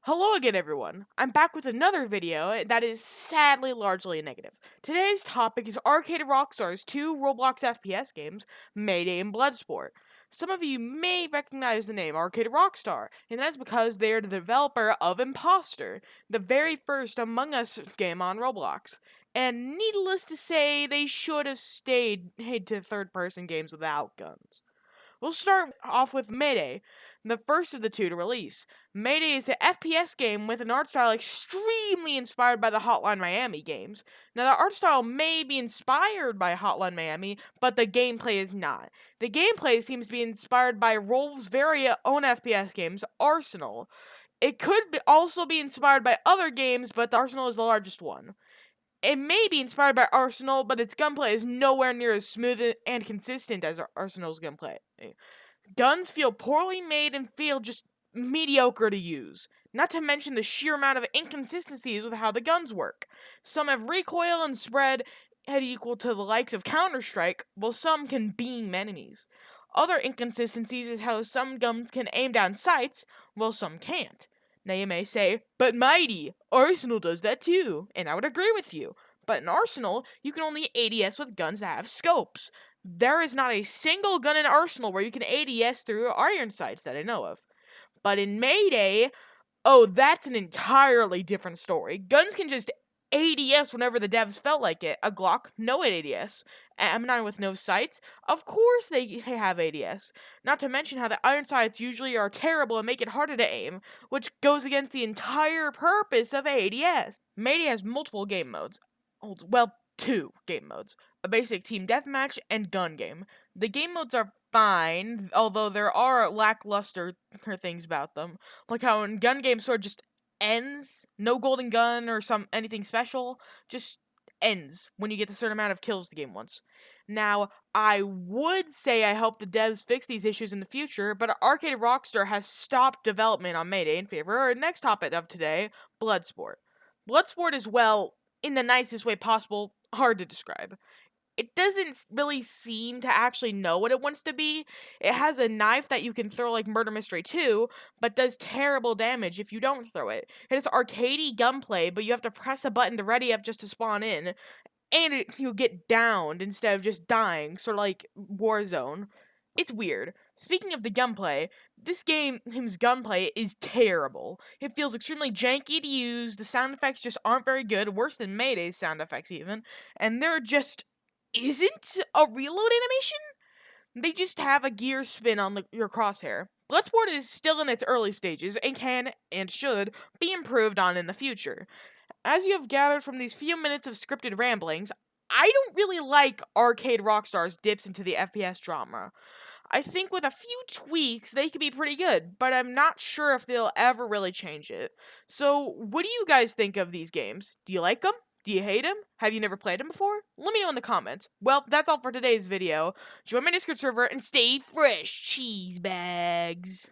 Hello again, everyone. I'm back with another video that is sadly largely negative. Today's topic is Arcade Rockstar's two Roblox FPS games, Mayday and Bloodsport. Some of you may recognize the name Arcade Rockstar, and that's because they are the developer of Imposter, the very first Among Us game on Roblox. And needless to say, they should have stayed to third-person games without guns. We'll start off with Mayday, the first of the two to release. Mayday is an FPS game with an art style extremely inspired by the Hotline Miami games. Now, the art style may be inspired by Hotline Miami, but the gameplay is not. The gameplay seems to be inspired by Roll's very own FPS games, Arsenal. It could also be inspired by other games, but the Arsenal is the largest one. It may be inspired by Arsenal, but its gunplay is nowhere near as smooth and consistent as Arsenal's gunplay. Guns feel poorly made and feel just mediocre to use. Not to mention the sheer amount of inconsistencies with how the guns work. Some have recoil and spread head equal to the likes of Counter-Strike, while some can beam enemies. Other inconsistencies is how some guns can aim down sights, while some can't. Now you may say, but Mighty, Arsenal does that too, and I would agree with you. But in Arsenal, you can only ADS with guns that have scopes. There is not a single gun in Arsenal where you can ADS through iron sights that I know of. But in Mayday, oh, that's an entirely different story. Guns can just ADS whenever the devs felt like it. A Glock, no ADS. M9 with no sights, of course they have ADS. Not to mention how the iron sights usually are terrible and make it harder to aim, which goes against the entire purpose of ADS. Mayday has multiple game modes. Well, two game modes. A basic team deathmatch and gun game. The game modes are fine, although there are lackluster things about them. Like how in gun game sword just ends, no golden gun or anything special, just ends when you get a certain amount of kills the game wants. Now, I would say I hope the devs fix these issues in the future, but Arcade Rockstar has stopped development on Mayday in favor of our next topic of today, Bloodsport. Bloodsport is, well, in the nicest way possible, hard to describe. It doesn't really seem to actually know what it wants to be. It has a knife that you can throw like Murder Mystery 2, but does terrible damage if you don't throw it. It has arcadey gunplay, but you have to press a button to ready up just to spawn in. And you get downed instead of just dying, sort of like Warzone. It's weird. Speaking of the gunplay, this game's gunplay is terrible. It feels extremely janky to use, the sound effects just aren't very good, worse than Mayday's sound effects even, and there just isn't a reload animation? They just have a gear spin on your crosshair. Bloodsport is still in its early stages and can, and should, be improved on in the future. As you have gathered from these few minutes of scripted ramblings, I don't really like Arcade Rockstar's dips into the FPS drama. I think with a few tweaks, they could be pretty good, but I'm not sure if they'll ever really change it. So, what do you guys think of these games? Do you like them? Do you hate them? Have you never played them before? Let me know in the comments. Well, that's all for today's video. Join my Discord server and stay fresh, cheese bags.